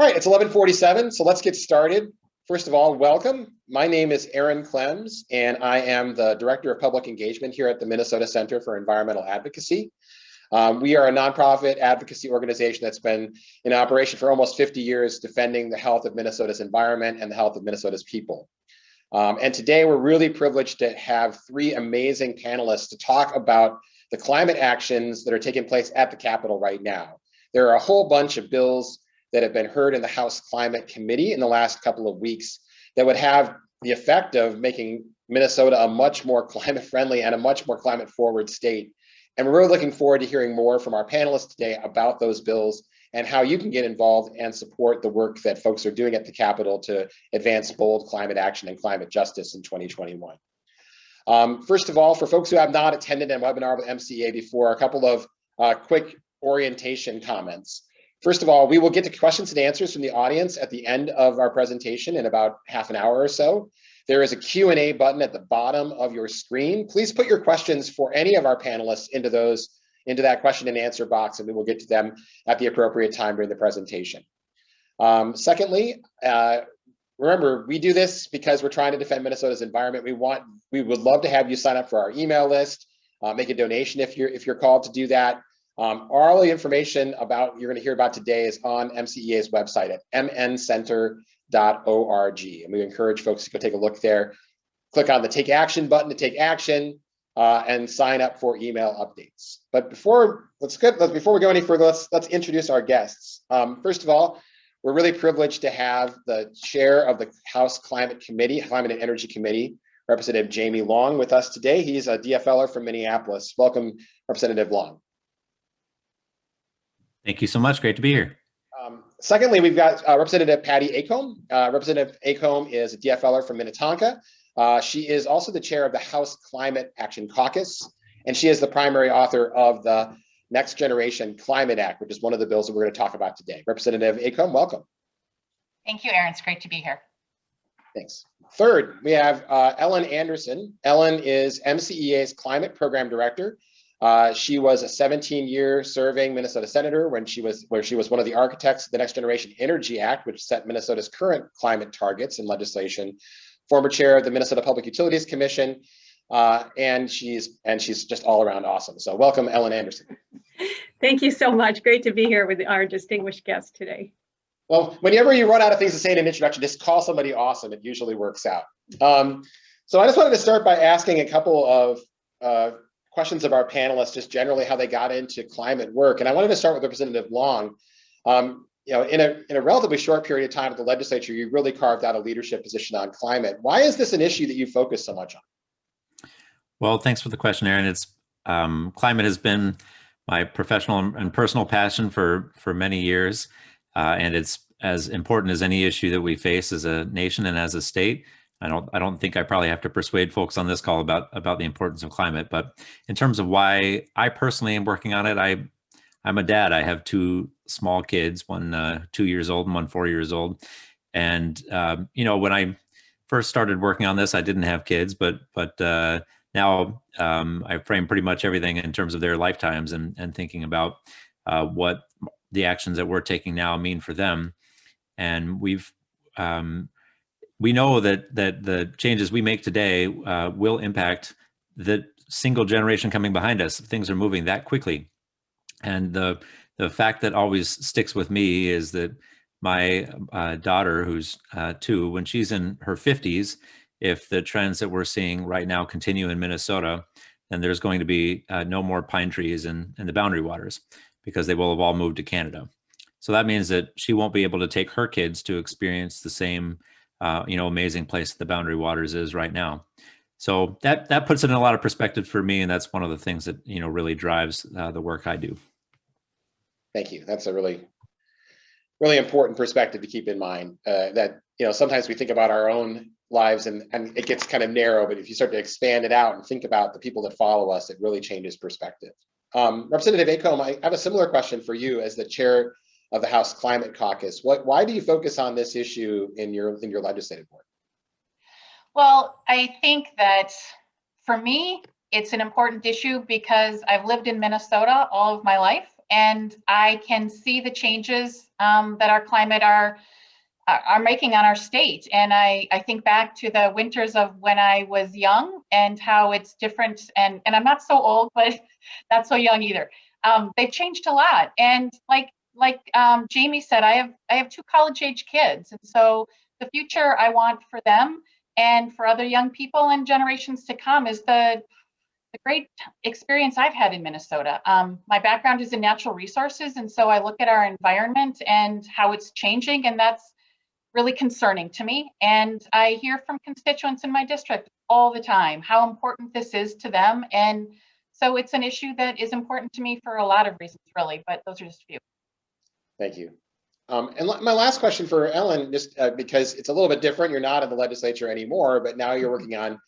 All right, it's 11:47, so let's get started. First of all, welcome. My name is Aaron Klemz, and I am the Director of Public Engagement here at the Minnesota Center for Environmental Advocacy. We are a nonprofit advocacy organization that's been in operation for almost 50 years, defending the health of Minnesota's environment and the health of Minnesota's people. And today we're really privileged to have three amazing panelists to talk about the climate actions that are taking place at the Capitol right now. There are a whole bunch of bills that have been heard in the House Climate Committee in the last couple of weeks that would have the effect of making Minnesota a much more climate friendly and a much more climate forward state. And we're really looking forward to hearing more from our panelists today about those bills and how you can get involved and support the work that folks are doing at the Capitol to advance bold climate action and climate justice in 2021. First of all, for folks who have not attended a webinar with MCEA before, a couple of quick orientation comments. First of all, we will get to questions and answers from the audience at the end of our presentation in about half an hour or so. There is a Q&A button at the bottom of your screen. Please put your questions for any of our panelists into that question and answer box, and we will get to them at the appropriate time during the presentation. Secondly, remember, we do this because we're trying to defend Minnesota's environment. We would love to have you sign up for our email list, make a donation if you're called to do that. All the information about you're going to hear about today is on MCEA's website at mncenter.org, and we encourage folks to go take a look there. Click on the Take Action button to take action and sign up for email updates. But before we go any further, let's introduce our guests. First of all, we're really privileged to have the chair of the House Climate and Energy Committee, Representative Jamie Long, with us today. He's a DFLer from Minneapolis. Welcome, Representative Long. Thank you so much. Great to be here. Secondly, we've got Representative Patty Acomb. Representative Acomb is a DFLer from Minnetonka. She is also the chair of the House Climate Action Caucus, and she is the primary author of the Next Generation Climate Act, which is one of the bills that we're going to talk about today. Representative Acomb, welcome. Thank you, Aaron. It's great to be here. Thanks. Third, we have Ellen Anderson. Ellen is MCEA's Climate Program Director. She was a 17-year serving Minnesota senator where she was one of the architects of the Next Generation Energy Act, which set Minnesota's current climate targets and legislation. Former chair of the Minnesota Public Utilities Commission, and she's just all around awesome. So welcome, Ellen Anderson. Thank you so much. Great to be here with our distinguished guest today. Well, whenever you run out of things to say in an introduction, just call somebody awesome. It usually works out. So I just wanted to start by asking a couple of questions of our panelists, just generally how they got into climate work. And I wanted to start with Representative Long. In a relatively short period of time at the legislature, you really carved out a leadership position on climate. Why is this an issue that you focus so much on? Well, thanks for the question, Aaron. It's climate has been my professional and personal passion for many years, and it's as important as any issue that we face as a nation and as a state. I don't think I probably have to persuade folks on this call about the importance of climate, but in terms of why I personally am working on it, I'm a dad. I have two small kids, one 2 years old and one 4 years old. And when I first started working on this, I didn't have kids, but now I frame pretty much everything in terms of their lifetimes and thinking about what the actions that we're taking now mean for them. And we know that the changes we make today will impact the single generation coming behind us. Things are moving that quickly. And the fact that always sticks with me is that my daughter, who's 2, when she's in her 50s, if the trends that we're seeing right now continue in Minnesota, then there's going to be no more pine trees in the boundary waters because they will have all moved to Canada. So that means that she won't be able to take her kids to experience the same amazing place the boundary waters is right now. So that puts it in a lot of perspective for me, and that's one of the things that really drives the work I do. Thank you. That's a really important perspective to keep in mind. That sometimes we think about our own lives and it gets kind of narrow, but if you start to expand it out and think about the people that follow us, it really changes perspective. Representative Acomb, I have a similar question for you as the chair of the House Climate Caucus. Why do you focus on this issue in your legislative work? Well, I think that for me, it's an important issue because I've lived in Minnesota all of my life. and I can see the changes that our climate are making on our state. And I think back to the winters of when I was young and how it's different. And I'm not so old, but not so young either. They've changed a lot. And like Jamie said, I have 2 college-age kids. And so the future I want for them and for other young people and generations to come is the great experience I've had in Minnesota. My background is in natural resources. And so I look at our environment and how it's changing, and that's really concerning to me. And I hear from constituents in my district all the time how important this is to them. And so it's an issue that is important to me for a lot of reasons, really, but those are just a few. Thank you. And my last question for Ellen, just because it's a little bit different, you're not in the legislature anymore, but now you're working on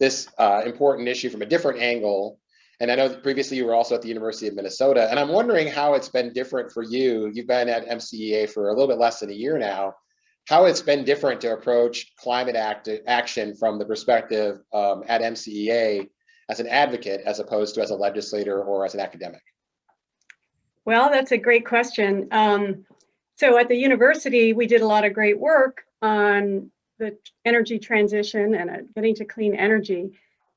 this important issue from a different angle. And I know that previously you were also at the University of Minnesota, and I'm wondering how it's been different for you. You've been at MCEA for a little bit less than a year now. How it's been different to approach climate action from the perspective at MCEA as an advocate, as opposed to as a legislator or as an academic? Well, that's a great question. So at the university, we did a lot of great work on the energy transition and getting to clean energy.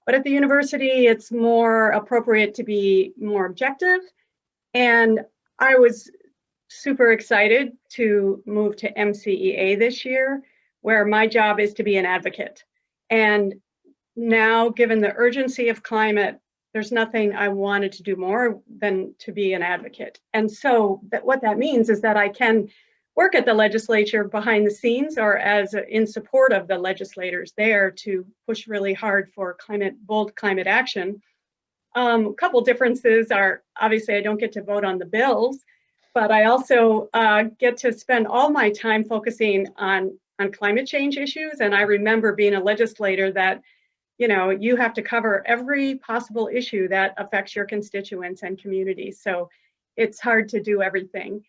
But at the university, it's more appropriate to be more objective. And I was super excited to move to MCEA this year, where my job is to be an advocate. And now, given the urgency of climate, there's nothing I wanted to do more than to be an advocate. And so what that means is that I can work at the legislature behind the scenes or in support of the legislators there to push really hard for bold climate action. A couple differences are, obviously, I don't get to vote on the bills, but I also get to spend all my time focusing on climate change issues. And I remember being a legislator that, you have to cover every possible issue that affects your constituents and communities. So it's hard to do everything.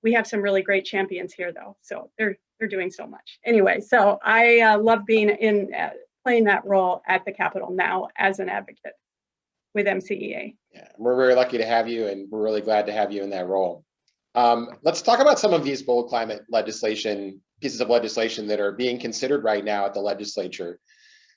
We have some really great champions here, though, so they're doing so much. Anyway, so I love being playing that role at the Capitol now as an advocate with MCEA. Yeah, we're very lucky to have you, and we're really glad to have you in that role. Let's talk about some of these bold climate pieces of legislation that are being considered right now at the legislature.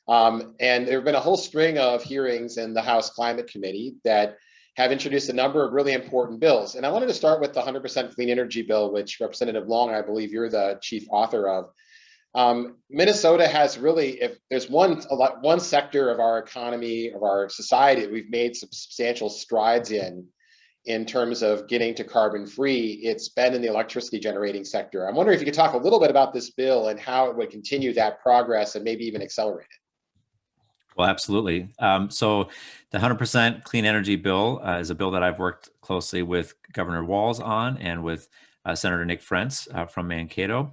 And there have been a whole string of hearings in the House Climate Committee that have introduced a number of really important bills. And I wanted to start with the 100% clean energy bill, which Representative Long, I believe you're the chief author of. Minnesota has really, if there's one sector of our economy, of our society that we've made substantial strides in terms of getting to carbon free, it's been in the electricity generating sector. I'm wondering if you could talk a little bit about this bill and how it would continue that progress and maybe even accelerate it. Well, absolutely. So the 100% clean energy bill is a bill that I've worked closely with Governor Walz on and with Senator Nick Frentz from Mankato.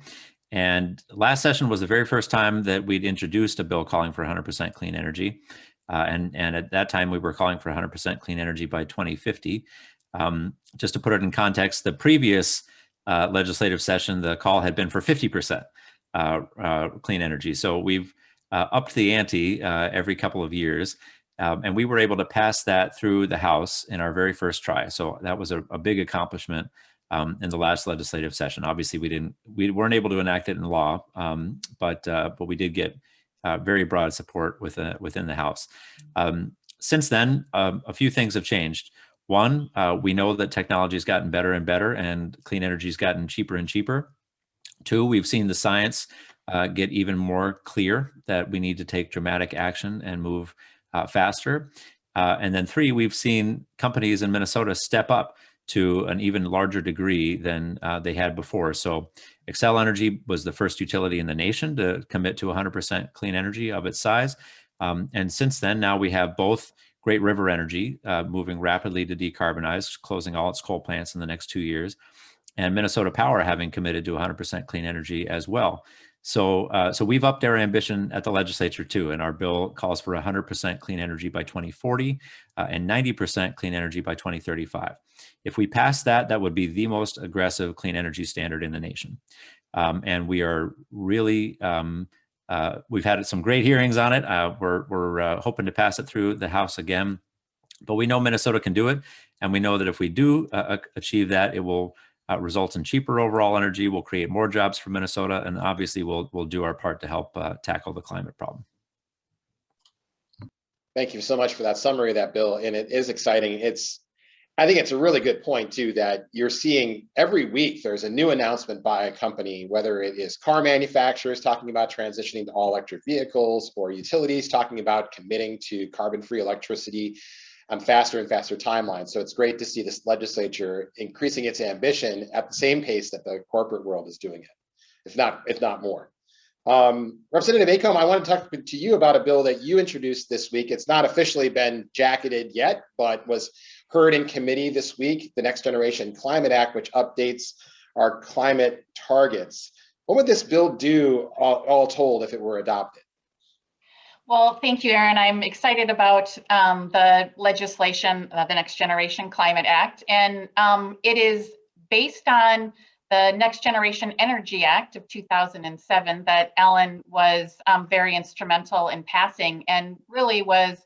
And last session was the very first time that we'd introduced a bill calling for 100% clean energy. And at that time, we were calling for 100% clean energy by 2050. Just to put it in context, the previous legislative session, the call had been for 50% clean energy. So we've upped the ante every couple of years. And we were able to pass that through the House in our very first try. So that was a big accomplishment in the last legislative session. Obviously, we weren't able to enact it in law, but we did get very broad support within the House. Since then, a few things have changed. One, we know that technology has gotten better and better, and clean energy has gotten cheaper and cheaper. Two, we've seen the science get even more clear that we need to take dramatic action and move faster. And then three, we've seen companies in Minnesota step up to an even larger degree than they had before. So Xcel Energy was the first utility in the nation to commit to 100% clean energy of its size. And since then, now we have both Great River Energy moving rapidly to decarbonize, closing all its coal plants in the next 2 years, and Minnesota Power having committed to 100% clean energy as well. So we've upped our ambition at the legislature too, and our bill calls for 100% clean energy by 2040 and 90% clean energy by 2035. If we pass that, that would be the most aggressive clean energy standard in the nation. And we are really, we've had some great hearings on it. We're hoping to pass it through the House again, but we know Minnesota can do it. And we know that if we do achieve that, it will result in cheaper overall energy, will create more jobs for Minnesota, and obviously we'll do our part to help tackle the climate problem. Thank you so much for that summary of that, Bill. And it is exciting. I think it's a really good point too, that you're seeing every week there's a new announcement by a company, whether it is car manufacturers talking about transitioning to all electric vehicles, or utilities talking about committing to carbon-free electricity on faster and faster timelines. So it's great to see this legislature increasing its ambition at the same pace that the corporate world is doing it, if not more. Representative Acomb, I want to talk to you about a bill that you introduced this week. It's not officially been jacketed yet, but was heard in committee this week, the Next Generation Climate Act, which updates our climate targets. What would this bill do, all told, if it were adopted? Well, thank you, Aaron. I'm excited about the legislation, the Next Generation Climate Act, and it is based on the Next Generation Energy Act of 2007 that Ellen was very instrumental in passing, and really was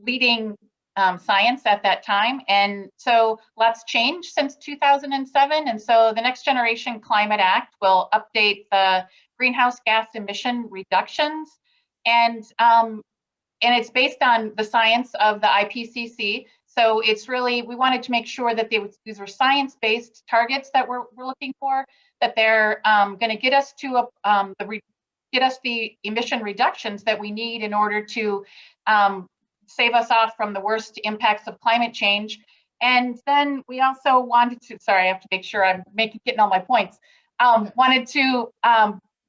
leading science at that time. And so lots changed since 2007. And so the Next Generation Climate Act will update the greenhouse gas emission reductions. And it's based on the science of the IPCC. So it's really, we wanted to make sure that these were science-based targets that we're looking for, that they're going to get us to the emission reductions that we need in order to save us off from the worst impacts of climate change. And then we also wanted to, sorry, I have to make sure I'm getting all my points, wanted to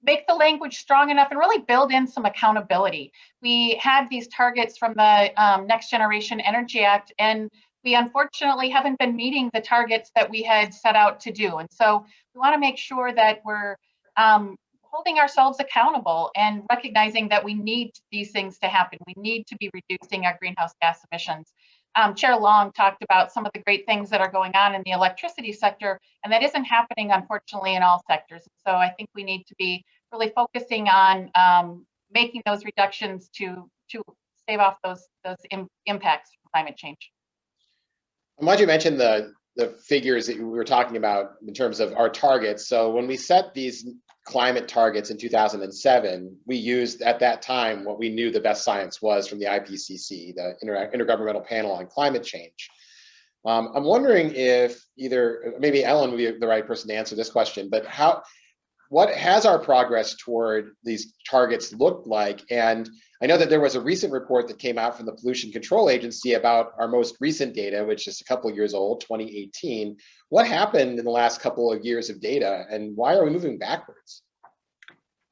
make the language strong enough and really build in some accountability. We had these targets from the Next Generation Energy Act, and we unfortunately haven't been meeting the targets that we had set out to do. And so we want to make sure that we're holding ourselves accountable and recognizing that we need these things to happen. We need to be reducing our greenhouse gas emissions. Chair Long talked about some of the great things that are going on in the electricity sector, and that isn't happening, unfortunately, in all sectors. So I think we need to be really focusing on making those reductions to stave off those impacts from climate change. I'm glad you mentioned the figures that we were talking about in terms of our targets. So when we set these climate targets in 2007, we used at that time what we knew the best science was from the IPCC, the Intergovernmental Panel on Climate Change. I'm wondering if maybe Ellen would be the right person to answer this question, but what has our progress toward these targets looked like? And I know that there was a recent report that came out from the Pollution Control Agency about our most recent data, which is a couple of years old, 2018. What happened in the last couple of years of data, and why are we moving backwards?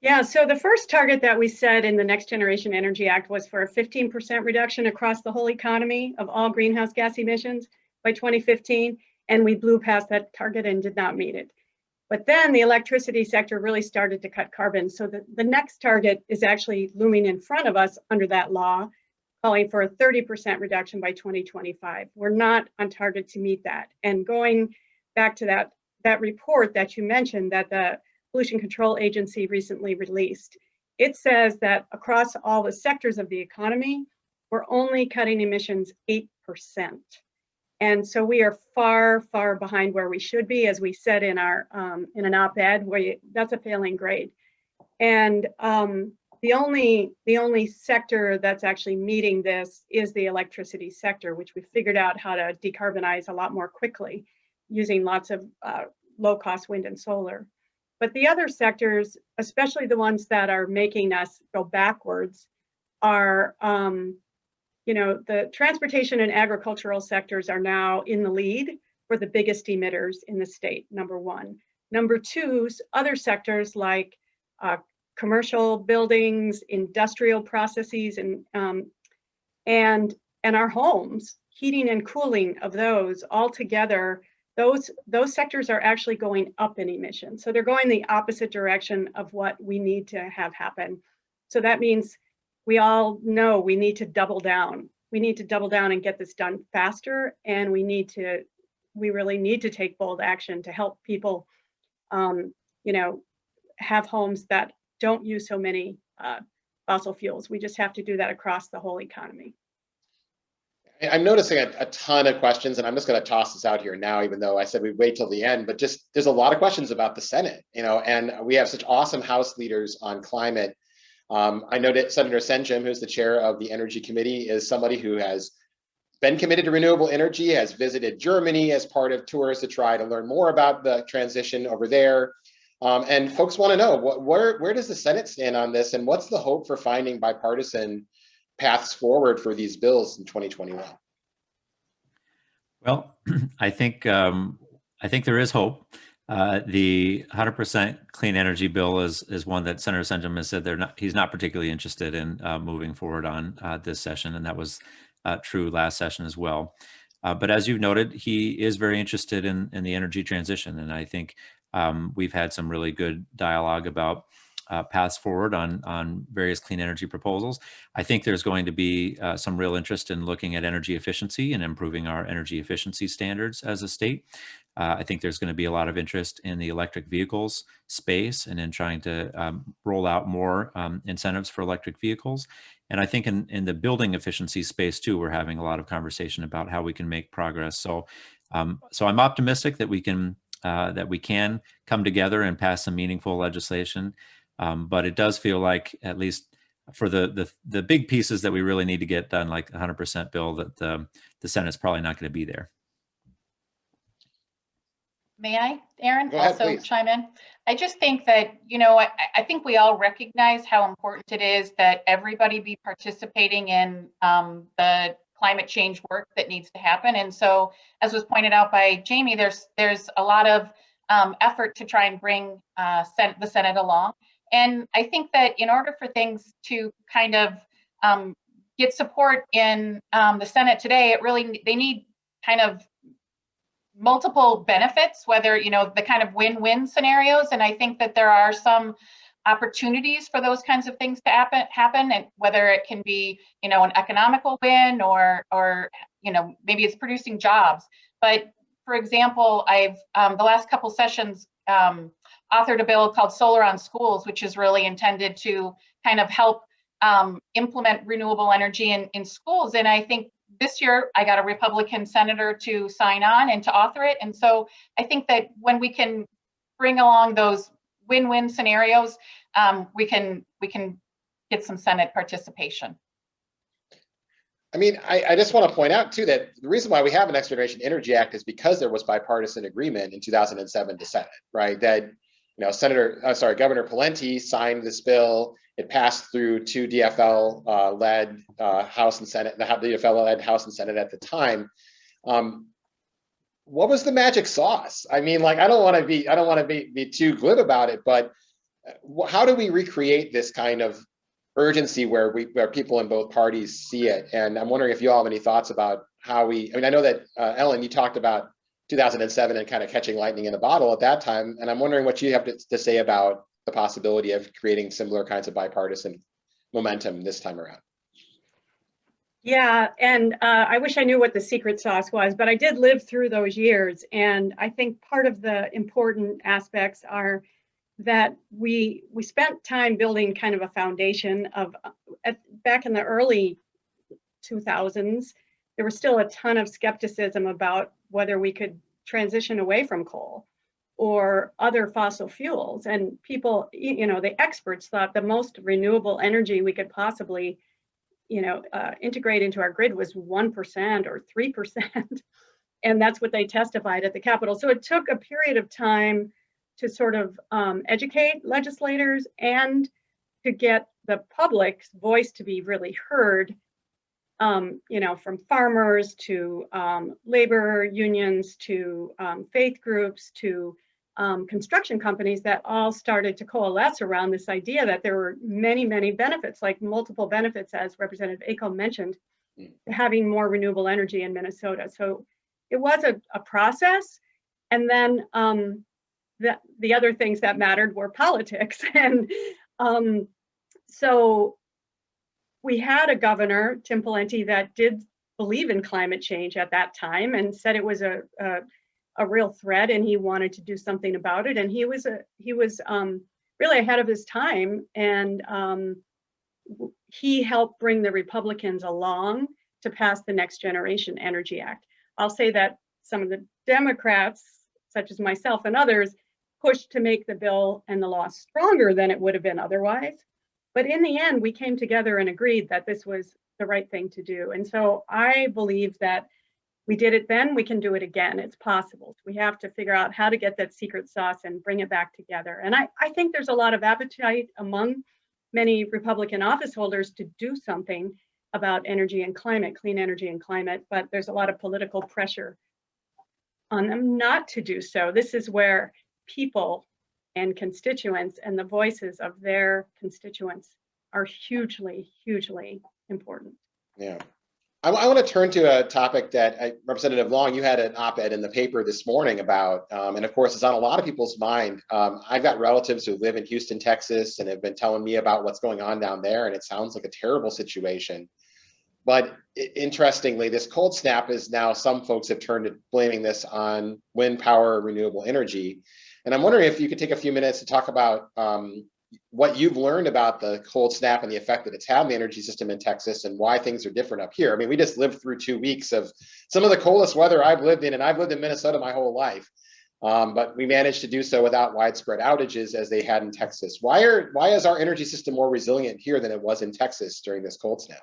Yeah, so the first target that we set in the Next Generation Energy Act was for a 15% reduction across the whole economy of all greenhouse gas emissions by 2015, and we blew past that target and did not meet it. But then the electricity sector really started to cut carbon. So the next target is actually looming in front of us under that law, calling for a 30% reduction by 2025. We're not on target to meet that. And going back to that report that you mentioned that the Pollution Control Agency recently released, it says that across all the sectors of the economy, we're only cutting emissions 8%. And so we are far, far behind where we should be, as we said in our in an op-ed, that's a failing grade. And the only sector that's actually meeting this is the electricity sector, which we figured out how to decarbonize a lot more quickly using lots of low-cost wind and solar. But the other sectors, especially the ones that are making us go backwards, are the transportation and agricultural sectors are now in the lead for the biggest emitters in the state, number one. Number two, other sectors like commercial buildings, industrial processes, and our homes, heating and cooling of those all together, those sectors are actually going up in emissions. So they're going the opposite direction of what we need to have happen. So that means we all know we need to double down. We need to double down and get this done faster, and we really need to take bold action to help people, have homes that don't use so many fossil fuels. We just have to do that across the whole economy. I'm noticing a ton of questions, and I'm just going to toss this out here now, even though I said we'd wait till the end, but just there's a lot of questions about the Senate, and we have such awesome House leaders on climate. I know that Senator Senjum, who's the chair of the Energy Committee, is somebody who has been committed to renewable energy, has visited Germany as part of tours to try to learn more about the transition over there. And folks want to know, where does the Senate stand on this, and what's the hope for finding bipartisan paths forward for these bills in 2021? Well, I think there is hope. The 100% clean energy bill is one that Senator Senjum has said he's not particularly interested in moving forward on this session, and that was true last session as well. But as you've noted, he is very interested in the energy transition, and I think we've had some really good dialogue about paths forward on various clean energy proposals. I think there's going to be some real interest in looking at energy efficiency and improving our energy efficiency standards as a state. I think there's going to be a lot of interest in the electric vehicles space and in trying to roll out more incentives for electric vehicles. And I think in the building efficiency space too, we're having a lot of conversation about how we can make progress. So I'm optimistic that we can come together and pass some meaningful legislation. But it does feel like, at least for the big pieces that we really need to get done, like 100% bill, that the Senate's probably not going to be there. May I, Aaron, Go ahead, also please. chime in? I just think that, I think we all recognize how important it is that everybody be participating in the climate change work that needs to happen. And so, as was pointed out by Jamie, there's a lot of effort to try and bring the Senate along. And I think that in order for things to kind of get support in the Senate today, they need kind of multiple benefits, whether, the kind of win-win scenarios. And I think that there are some opportunities for those kinds of things to happen, and whether it can be, an economical win or maybe it's producing jobs. But for example, I've the last couple sessions authored a bill called Solar on Schools, which is really intended to kind of help implement renewable energy in schools. And I think this year I got a Republican senator to sign on and to author it. And so I think that when we can bring along those win-win scenarios, we can get some Senate participation. I mean, I just want to point out too that the reason why we have an Next Generation Energy Act is because there was bipartisan agreement in 2007 to Senate, right? That Governor Pawlenty signed this bill. It passed through two DFL-led House and Senate, the DFL-led House and Senate at the time. What was the magic sauce? I mean, I don't want to be too glib about it, but how do we recreate this kind of urgency where people in both parties see it? And I'm wondering if you all have any thoughts about how I know that Ellen, you talked about 2007 and kind of catching lightning in a bottle at that time. And I'm wondering what you have to say about the possibility of creating similar kinds of bipartisan momentum this time around. Yeah, and I wish I knew what the secret sauce was, but I did live through those years. And I think part of the important aspects are that we spent time building kind of a foundation of, back in the early 2000s, there was still a ton of skepticism about whether we could transition away from coal or other fossil fuels. And people, the experts thought the most renewable energy we could possibly, integrate into our grid was 1% or 3%. And that's what they testified at the Capitol. So it took a period of time to sort of educate legislators and to get the public's voice to be really heard, from farmers to labor unions to faith groups to construction companies that all started to coalesce around this idea that there were many, many benefits, like multiple benefits, as Representative Acomb mentioned, to having more renewable energy in Minnesota. So it was a process. And then the other things that mattered were politics. And so we had a governor, Tim Pawlenty, that did believe in climate change at that time and said it was a real threat and he wanted to do something about it. And he was really ahead of his time. And he helped bring the Republicans along to pass the Next Generation Energy Act. I'll say that some of the Democrats, such as myself and others, pushed to make the bill and the law stronger than it would have been otherwise. But in the end, we came together and agreed that this was the right thing to do. And so I believe that we did it then, we can do it again. It's possible. We have to figure out how to get that secret sauce and bring it back together. And I think there's a lot of appetite among many Republican office holders to do something about energy and climate, clean energy and climate, but there's a lot of political pressure on them not to do so. This is where people and constituents and the voices of their constituents are hugely, hugely important. Yeah. I want to turn to a topic that Representative Long, you had an op-ed in the paper this morning about, and of course, it's on a lot of people's mind. I've got relatives who live in Houston, Texas, and have been telling me about what's going on down there, and it sounds like a terrible situation. But interestingly, this cold snap is now, some folks have turned to blaming this on wind power, renewable energy. And I'm wondering if you could take a few minutes to talk about what you've learned about the cold snap and the effect that it's had on the energy system in Texas and why things are different up here. I mean, we just lived through 2 weeks of some of the coldest weather I've lived in, and I've lived in Minnesota my whole life. But we managed to do so without widespread outages as they had in Texas. Why is our energy system more resilient here than it was in Texas during this cold snap?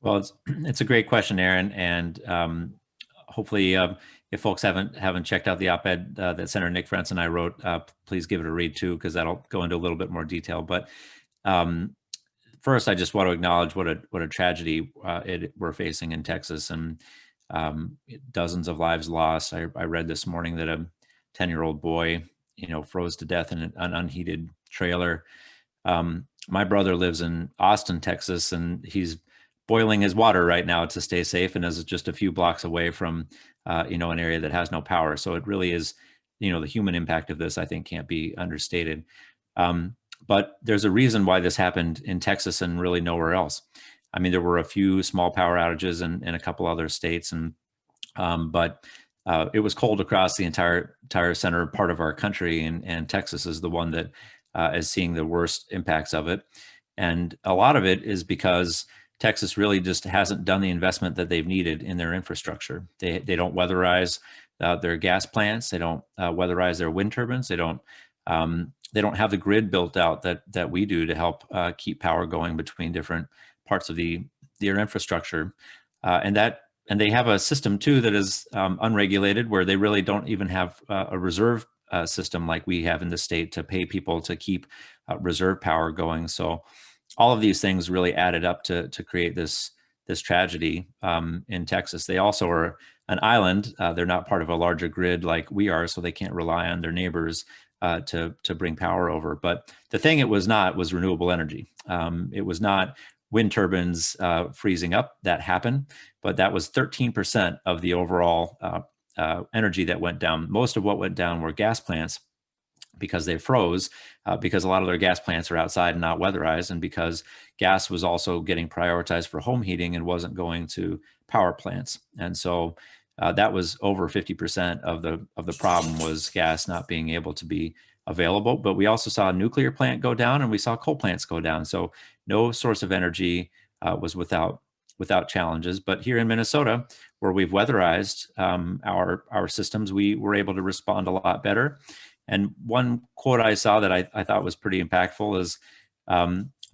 Well, it's a great question, Aaron, and hopefully, if folks haven't checked out the op-ed that Senator Nick Frentz and I wrote, please give it a read too, because that'll go into a little bit more detail. But first, I just want to acknowledge what a tragedy we're facing in Texas, and dozens of lives lost. I read this morning that a 10-year-old boy, froze to death in an unheated trailer. My brother lives in Austin, Texas, and he's boiling his water right now to stay safe, and is just a few blocks away from an area that has no power. So it really is, the human impact of this, I think, can't be understated. But there's a reason why this happened in Texas and really nowhere else. I mean, there were a few small power outages in a couple other states, and but it was cold across the entire center part of our country, and Texas is the one that is seeing the worst impacts of it. And a lot of it is because Texas really just hasn't done the investment that they've needed in their infrastructure. They don't weatherize their gas plants. They don't weatherize their wind turbines. They don't have the grid built out that we do to help keep power going between different parts of their infrastructure. And they have a system too that is unregulated, where they really don't even have a reserve system like we have in the state to pay people to keep reserve power going. So all of these things really added up to create this tragedy in Texas. They also are an island. They're not part of a larger grid like we are, so they can't rely on their neighbors to bring power over. But the thing it was not was renewable energy. It was not wind turbines freezing up. That happened, but that was 13% of the overall energy that went down. Most of what went down were gas plants, because they froze, because a lot of their gas plants are outside and not weatherized, and because gas was also getting prioritized for home heating and wasn't going to power plants. And so that was over 50% of the problem, was gas not being able to be available. But we also saw a nuclear plant go down, and we saw coal plants go down. So no source of energy was without challenges. But here in Minnesota, where we've weatherized our systems, we were able to respond a lot better. And one quote I saw that I thought was pretty impactful is,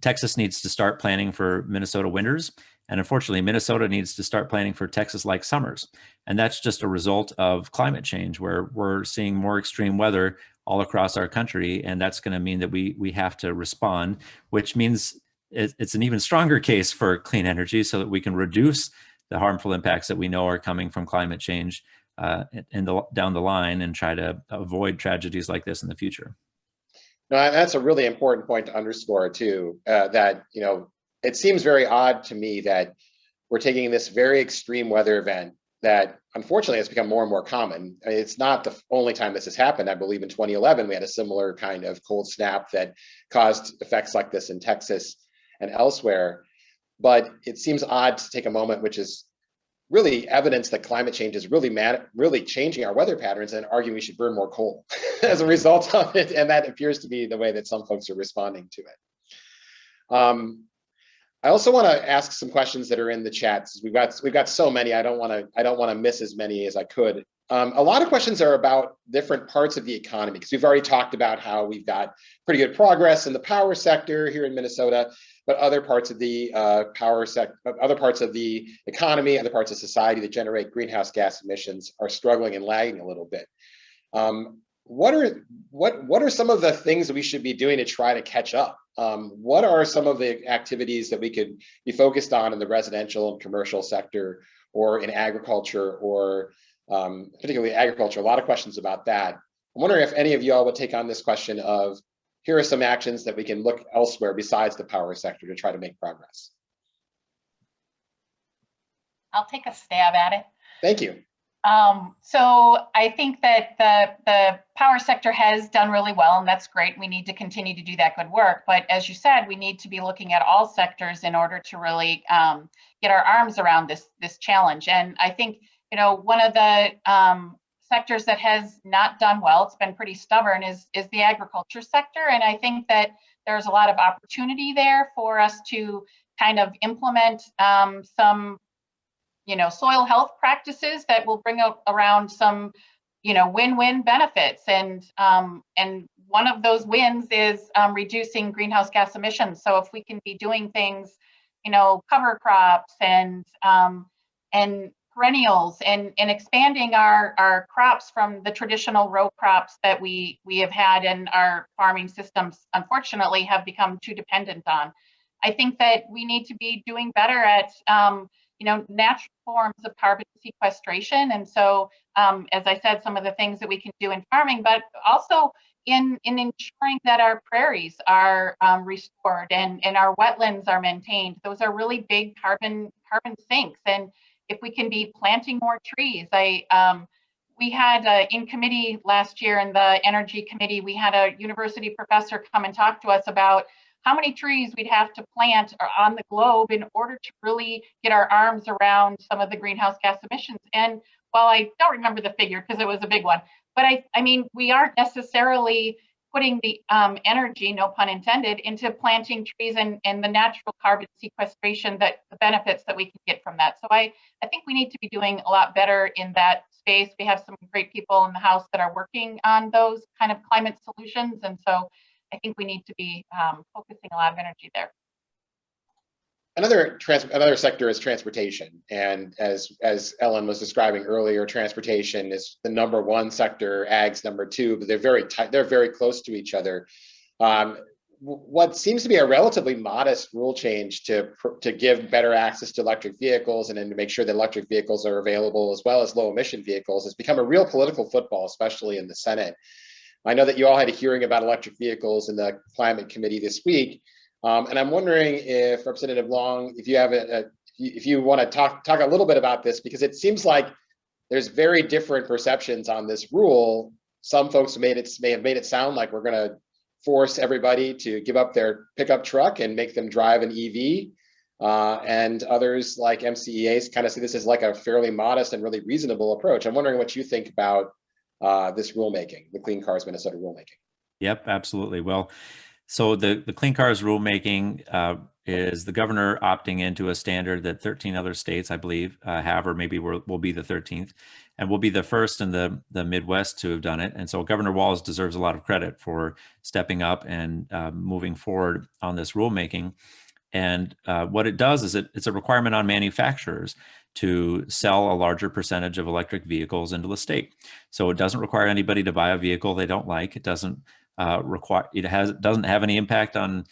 Texas needs to start planning for Minnesota winters. And unfortunately, Minnesota needs to start planning for Texas-like summers. And that's just a result of climate change, where we're seeing more extreme weather all across our country. And that's going to mean that we have to respond, which means it's an even stronger case for clean energy, so that we can reduce the harmful impacts that we know are coming from climate change down the line, and try to avoid tragedies like this in the future. No, that's a really important point to underscore too, that, it seems very odd to me that we're taking this very extreme weather event that unfortunately has become more and more common. I mean, it's not the only time this has happened. I believe in 2011, we had a similar kind of cold snap that caused effects like this in Texas and elsewhere. But it seems odd to take a moment, which is really evidence that climate change is really changing our weather patterns, and argue we should burn more coal as a result of it. And that appears to be the way that some folks are responding to it. I also want to ask some questions that are in the chats. We've got so many. I don't want to miss as many as I could. A lot of questions are about different parts of the economy, because we've already talked about how we've got pretty good progress in the power sector here in Minnesota, but other parts of the other parts of the economy, other parts of society that generate greenhouse gas emissions are struggling and lagging a little bit. What are some of the things that we should be doing to try to catch up? What are some of the activities that we could be focused on in the residential and commercial sector, or in agriculture, or particularly agriculture? A lot of questions about that. I'm wondering if any of you all would take on this question of, here are some actions that we can look elsewhere besides the power sector to try to make progress. I'll take a stab at it. Thank you. So I think that the power sector has done really well, and that's great. We need to continue to do that good work. But as you said, we need to be looking at all sectors in order to really get our arms around this challenge. And I think, you know, one of the sectors that has not done well, it's been pretty stubborn, is the agriculture sector. And I think that there's a lot of opportunity there for us to kind of implement some, you know, soil health practices that will bring around some, you know, win-win benefits. And one of those wins is reducing greenhouse gas emissions. So if we can be doing things, you know, cover crops and perennials and expanding our crops from the traditional row crops that we have had in our farming systems, unfortunately, have become too dependent on. I think that we need to be doing better at you know, natural forms of carbon sequestration. And so, as I said, some of the things that we can do in farming, but also in ensuring that our prairies are restored and our wetlands are maintained. Those are really big carbon sinks. And if we can be planting more trees, we had in committee last year in the energy committee, we had a university professor come and talk to us about how many trees we'd have to plant on the globe in order to really get our arms around some of the greenhouse gas emissions. And while I don't remember the figure because it was a big one, but I mean, we aren't necessarily putting the energy, no pun intended, into planting trees and the natural carbon sequestration, that the benefits that we can get from that. So I think we need to be doing a lot better in that space. We have some great people in the House that are working on those kind of climate solutions. And so I think we need to be focusing a lot of energy there. Another sector is transportation, and as Ellen was describing earlier, transportation is the #1 sector, ag's #2, but they're very close to each other. What seems to be a relatively modest rule change to give better access to electric vehicles and then to make sure that electric vehicles are available as well as low emission vehicles has become a real political football, especially in the Senate. I know that you all had a hearing about electric vehicles in the Climate Committee this week, and I'm wondering if Representative Long, if you have if you want to talk a little bit about this, because it seems like there's very different perceptions on this rule. Some folks may have made it sound like we're going to force everybody to give up their pickup truck and make them drive an EV, and others like MCEA kind of see this as like a fairly modest and really reasonable approach. I'm wondering what you think about this rulemaking, the Clean Cars Minnesota rulemaking. Yep, absolutely. Well, so the Clean Cars rulemaking is the governor opting into a standard that 13 other states, I believe, have, or maybe will be the 13th, and we'll be the first in the Midwest to have done it. And so Governor Walz deserves a lot of credit for stepping up and moving forward on this rulemaking. And what it does is it's a requirement on manufacturers to sell a larger percentage of electric vehicles into the state. So it doesn't require anybody to buy a vehicle they don't like. It doesn't doesn't have any impact on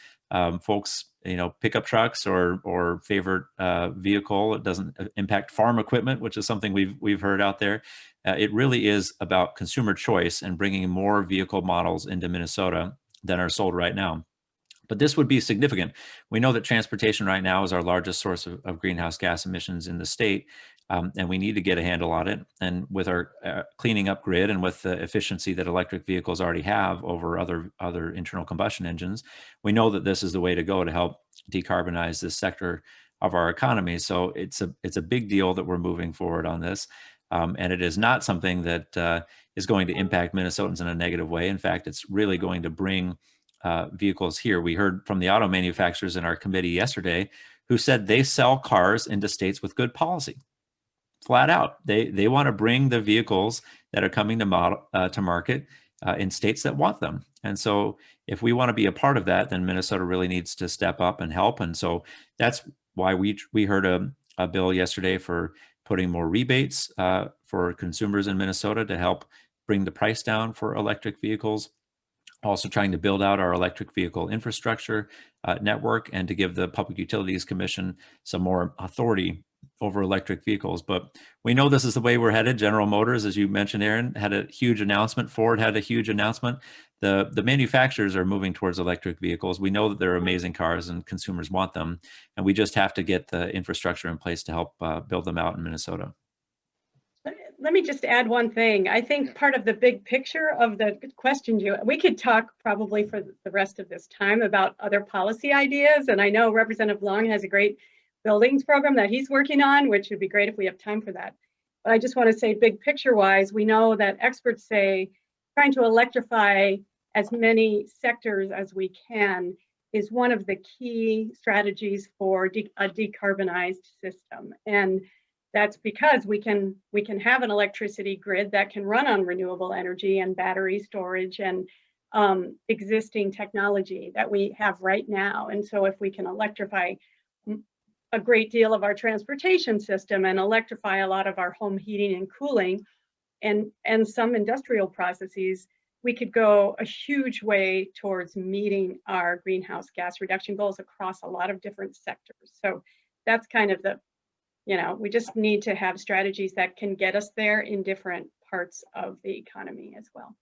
folks, you know, pickup trucks or favorite vehicle. It doesn't impact farm equipment, which is something we've heard out there. It really is about consumer choice and bringing more vehicle models into Minnesota than are sold right now. But this would be significant. We know that transportation right now is our largest source of greenhouse gas emissions in the state, and we need to get a handle on it. And with our cleaning up grid and with the efficiency that electric vehicles already have over other internal combustion engines, we know that this is the way to go to help decarbonize this sector of our economy. So it's a big deal that we're moving forward on this, and it is not something that is going to impact Minnesotans in a negative way. In fact, it's really going to bring vehicles here. We heard from the auto manufacturers in our committee yesterday who said they sell cars into states with good policy. Flat out, they want to bring the vehicles that are coming to market in states that want them. And so if we want to be a part of that, then Minnesota really needs to step up and help. And so that's why we heard a bill yesterday for putting more rebates for consumers in Minnesota to help bring the price down for electric vehicles. Also trying to build out our electric vehicle infrastructure network and to give the Public Utilities Commission some more authority over electric vehicles. But we know this is the way we're headed. General Motors, as you mentioned, Aaron, had a huge announcement. Ford had a huge announcement. The manufacturers are moving towards electric vehicles. We know that they're amazing cars and consumers want them. And we just have to get the infrastructure in place to help build them out in Minnesota. Let me just add one thing. I think part of the big picture of the question, we could talk probably for the rest of this time about other policy ideas. And I know Representative Long has a great buildings program that he's working on, which would be great if we have time for that. But I just want to say big picture wise, we know that experts say trying to electrify as many sectors as we can is one of the key strategies for a decarbonized system. And that's because we can have an electricity grid that can run on renewable energy and battery storage and existing technology that we have right now. And so if we can electrify a great deal of our transportation system and electrify a lot of our home heating and cooling and some industrial processes, we could go a huge way towards meeting our greenhouse gas reduction goals across a lot of different sectors. So that's kind of the, we just need to have strategies that can get us there in different parts of the economy as well.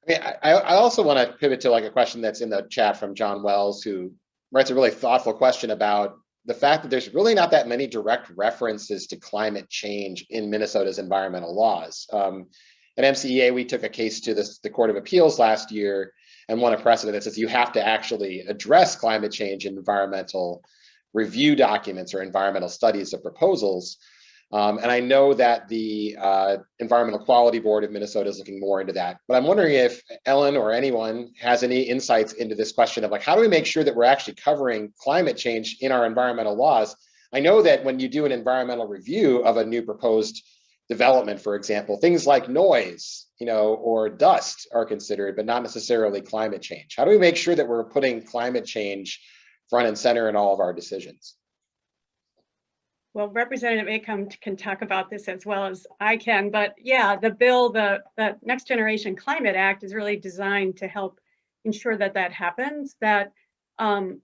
I mean, I also want to pivot to like a question that's in the chat from John Wells, who writes a really thoughtful question about the fact that there's really not that many direct references to climate change in Minnesota's environmental laws. At MCEA, we took a case to the Court of Appeals last year and won a precedent that says you have to actually address climate change in environmental review documents or environmental studies of proposals. And I know that the Environmental Quality Board of Minnesota is looking more into that. But I'm wondering if Ellen or anyone has any insights into this question of like, how do we make sure that we're actually covering climate change in our environmental laws? I know that when you do an environmental review of a new proposed development, for example, things like noise, or dust are considered, but not necessarily climate change. How do we make sure that we're putting climate change front and center in all of our decisions? Well, Representative Acomb can talk about this as well as I can, but yeah, the bill, the Next Generation Climate Act is really designed to help ensure that that happens, that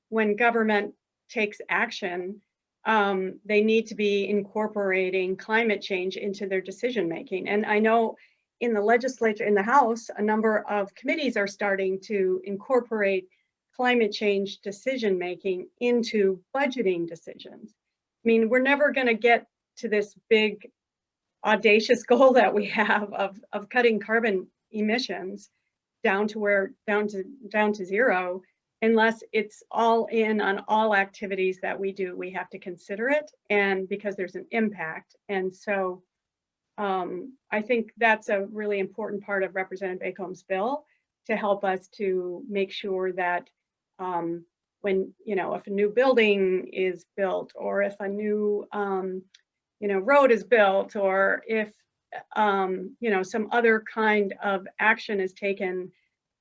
when government takes action, they need to be incorporating climate change into their decision making. And I know in the legislature, in the House, a number of committees are starting to incorporate climate change decision making into budgeting decisions. I mean, we're never going to get to this big audacious goal that we have of cutting carbon emissions down to zero unless it's all in on all activities that we do. We have to consider it, and because there's an impact. And so I think that's a really important part of Representative Acomb's bill to help us to make sure that when, if a new building is built, or if a new, road is built, or if, some other kind of action is taken,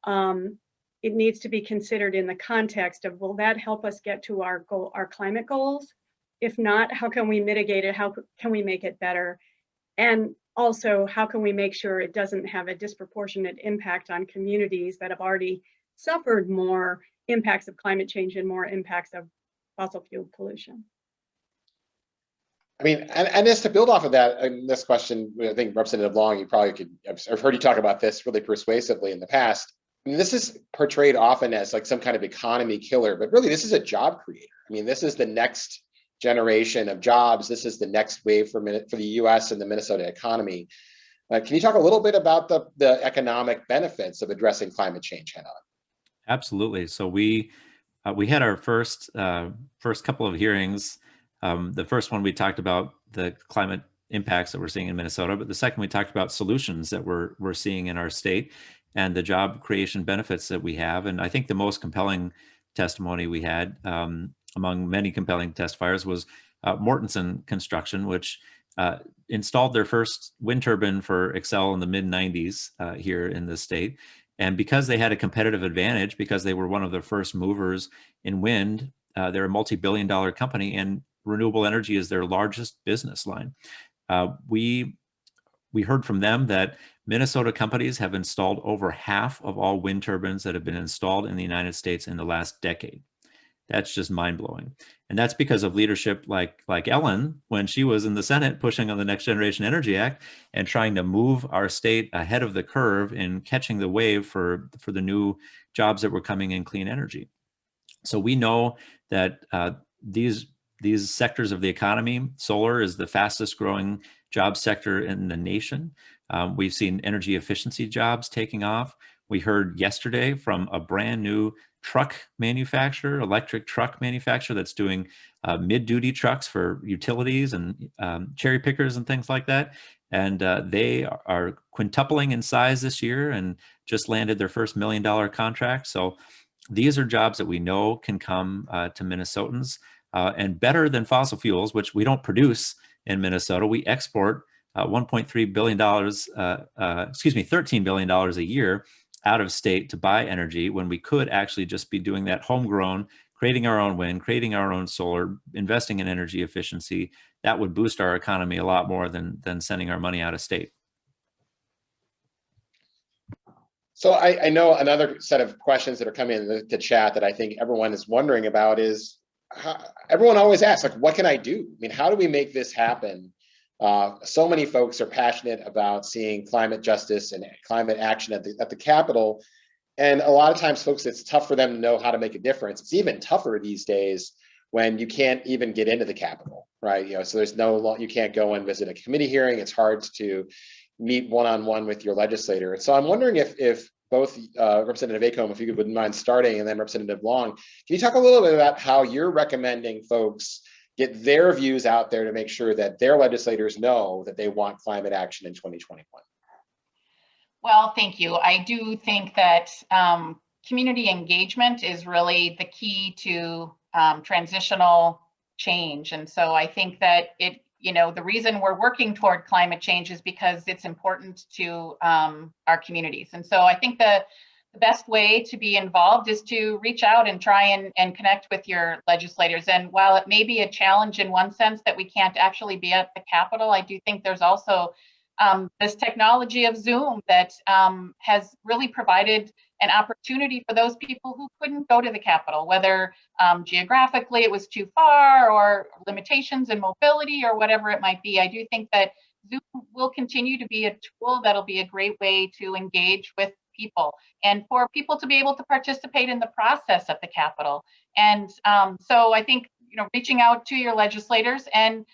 it needs to be considered in the context of, will that help us get to our goal, our climate goals? If not, how can we mitigate it? How can we make it better? And also, how can we make sure it doesn't have a disproportionate impact on communities that have already suffered more impacts of climate change and more impacts of fossil fuel pollution? I mean, and just to build off of that, this question, I think Representative Long, you probably could, I've heard you talk about this really persuasively in the past. I mean, this is portrayed often as like some kind of economy killer, but really this is a job creator. I mean, this is the next generation of jobs. This is the next wave for the US and the Minnesota economy. Can you talk a little bit about the economic benefits of addressing climate change head on? Absolutely. So we had our first couple of hearings. The first one, we talked about the climate impacts that we're seeing in Minnesota, but the second, we talked about solutions that we're seeing in our state and the job creation benefits that we have. And I think the most compelling testimony we had among many compelling testifiers was Mortenson Construction, which installed their first wind turbine for Excel in the mid-90s here in the state. And because they had a competitive advantage, because they were one of the first movers in wind, they're a multi-billion-dollar company, and renewable energy is their largest business line. We heard from them that Minnesota companies have installed over half of all wind turbines that have been installed in the United States in the last decade. That's just mind-blowing. And that's because of leadership like Ellen, when she was in the Senate pushing on the Next Generation Energy Act and trying to move our state ahead of the curve in catching the wave for the new jobs that were coming in clean energy. So we know that these sectors of the economy, solar is the fastest growing job sector in the nation. We've seen energy efficiency jobs taking off. We heard yesterday from a brand new truck manufacturer, electric truck manufacturer that's doing mid-duty trucks for utilities and cherry pickers and things like that. And they are quintupling in size this year and just landed their first $1 million contract. So these are jobs that we know can come to Minnesotans and better than fossil fuels, which we don't produce in Minnesota. We export $1.3 billion, $13 billion a year out of state to buy energy, when we could actually just be doing that homegrown, creating our own wind, creating our own solar, investing in energy efficiency. That would boost our economy a lot more than sending our money out of state. So I know another set of questions that are coming in the chat that I think everyone is wondering about is, everyone always asks, like, what can I do? I mean, how do we make this happen? So many folks are passionate about seeing climate justice and climate action at the Capitol. And a lot of times, folks, it's tough for them to know how to make a difference. It's even tougher these days when you can't even get into the Capitol, right? So there's you can't go and visit a committee hearing. It's hard to meet one-on-one with your legislator. And so I'm wondering if both Representative Acomb, if you wouldn't mind starting, and then Representative Long, can you talk a little bit about how you're recommending folks get their views out there to make sure that their legislators know that they want climate action in 2021? Well, thank you. I do think that community engagement is really the key to transitional change. And so I think that the reason we're working toward climate change is because it's important to our communities. And so I think the best way to be involved is to reach out and try and connect with your legislators. And while it may be a challenge in one sense that we can't actually be at the Capitol, I do think there's also this technology of Zoom that has really provided an opportunity for those people who couldn't go to the Capitol, whether geographically it was too far or limitations in mobility or whatever it might be. I do think that Zoom will continue to be a tool that'll be a great way to engage with people and for people to be able to participate in the process at the Capitol. And so I think, reaching out to your legislators, and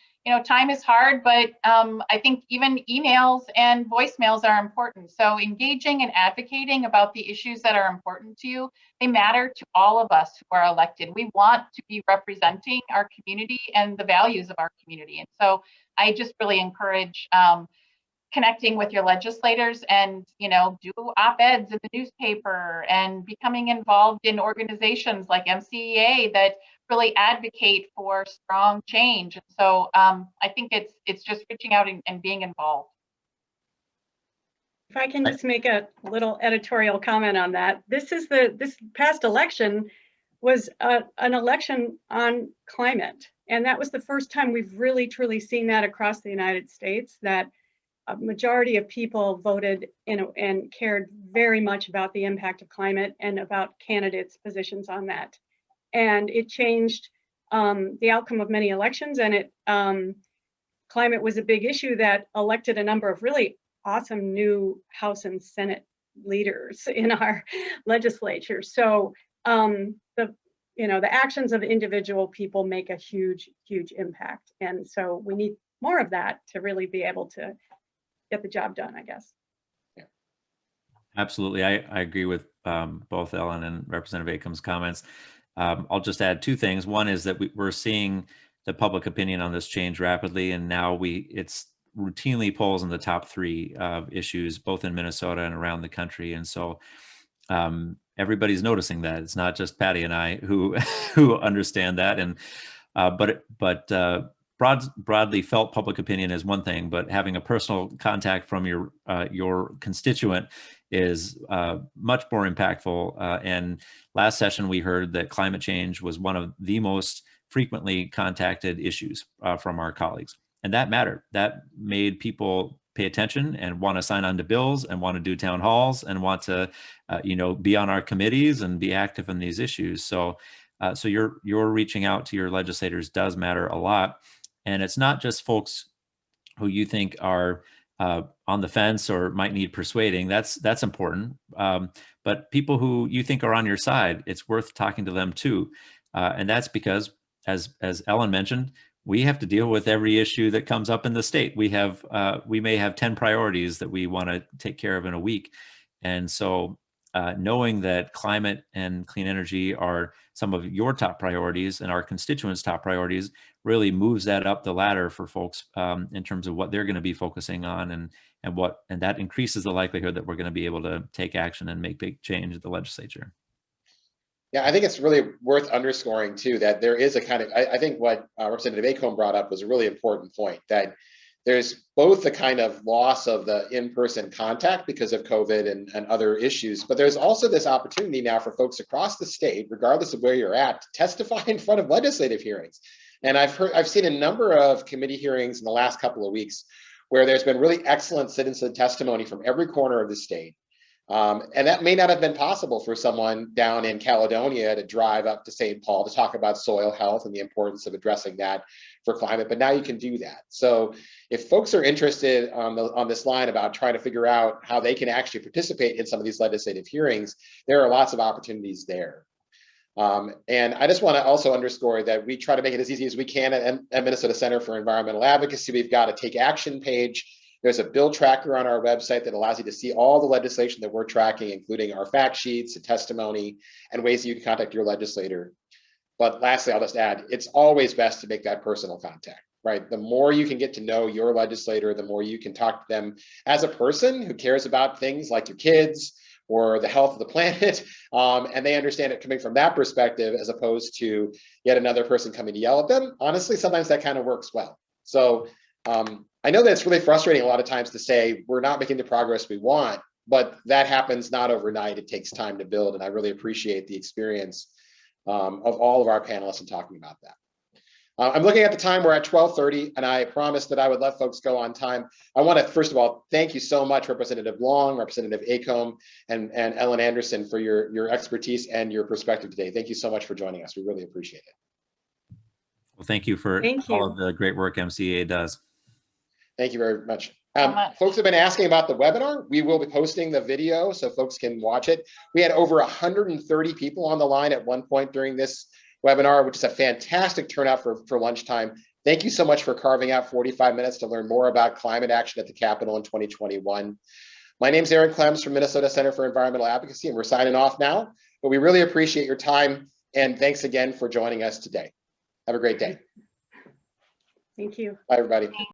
time is hard, but I think even emails and voicemails are important. So engaging and advocating about the issues that are important to you, they matter to all of us who are elected. We want to be representing our community and the values of our community. And so I just really encourage connecting with your legislators and, do op-eds in the newspaper and becoming involved in organizations like MCEA that really advocate for strong change. And so I think it's just reaching out and being involved. If I can just make a little editorial comment on that. This past election was an election on climate. And that was the first time we've really truly seen that across the United States, that a majority of people voted and cared very much about the impact of climate and about candidates' positions on that. And it changed the outcome of many elections, and climate was a big issue that elected a number of really awesome new House and Senate leaders in our legislature. So the actions of individual people make a huge, huge impact. And so we need more of that to really be able to get the job done, I guess. Yeah. Absolutely. I agree with both Ellen and Representative Acomb's comments. I'll just add two things. One is that we're seeing the public opinion on this change rapidly, and now it's routinely polls in the top 3 issues, both in Minnesota and around the country. And so everybody's noticing that. It's not just Patty and I who who understand that. And broadly felt public opinion is one thing, but having a personal contact from your constituent is much more impactful. And last session, we heard that climate change was one of the most frequently contacted issues from our colleagues. And that mattered. That made people pay attention and want to sign on to bills and want to do town halls and want to, be on our committees and be active in these issues. So your reaching out to your legislators does matter a lot. And it's not just folks who you think are on the fence or might need persuading. That's important. But people who you think are on your side, it's worth talking to them too. And that's because, as Ellen mentioned, we have to deal with every issue that comes up in the state. We may have 10 priorities that we want to take care of in a week. And so knowing that climate and clean energy are some of your top priorities and our constituents' top priorities really moves that up the ladder for folks in terms of what they're going to be focusing on, and that increases the likelihood that we're going to be able to take action and make big change at the legislature. Yeah, I think it's really worth underscoring too that there is a kind of, I think what Representative Acomb brought up was a really important point, that there's both the kind of loss of the in-person contact because of COVID and other issues, but there's also this opportunity now for folks across the state, regardless of where you're at, to testify in front of legislative hearings. And I've seen a number of committee hearings in the last couple of weeks where there's been really excellent citizen testimony from every corner of the state. And that may not have been possible for someone down in Caledonia to drive up to St. Paul to talk about soil health and the importance of addressing that for climate, but now you can do that. So if folks are interested on this line about trying to figure out how they can actually participate in some of these legislative hearings, there are lots of opportunities there. And I just want to also underscore that we try to make it as easy as we can at Minnesota Center for Environmental Advocacy. We've got a Take Action page. There's a bill tracker on our website that allows you to see all the legislation that we're tracking, including our fact sheets, the testimony, and ways that you can contact your legislator. But lastly, I'll just add, it's always best to make that personal contact, right? The more you can get to know your legislator, the more you can talk to them as a person who cares about things like your kids or the health of the planet, and they understand it coming from that perspective as opposed to yet another person coming to yell at them. Honestly, sometimes that kind of works well. So I know that it's really frustrating a lot of times to say we're not making the progress we want, but that happens not overnight. It takes time to build, and I really appreciate the experience of all of our panelists in talking about that. I'm looking at the time, we're at 12:30, and I promised that I would let folks go on time. I want to, first of all, thank you so much, Representative Long, Representative Acomb, and Ellen Anderson for your expertise and your perspective today. Thank you so much for joining us. We really appreciate it. Well, thank you for all of the great work MCEA does. Thank you very much. Folks have been asking about the webinar. We will be posting the video so folks can watch it. We had over 130 people on the line at one point during this webinar, which is a fantastic turnout for lunchtime. Thank you so much for carving out 45 minutes to learn more about climate action at the Capitol in 2021. My name is Aaron Klemz from Minnesota Center for Environmental Advocacy, and we're signing off now, but we really appreciate your time, and thanks again for joining us today. Have a great day. Thank you. Bye, everybody.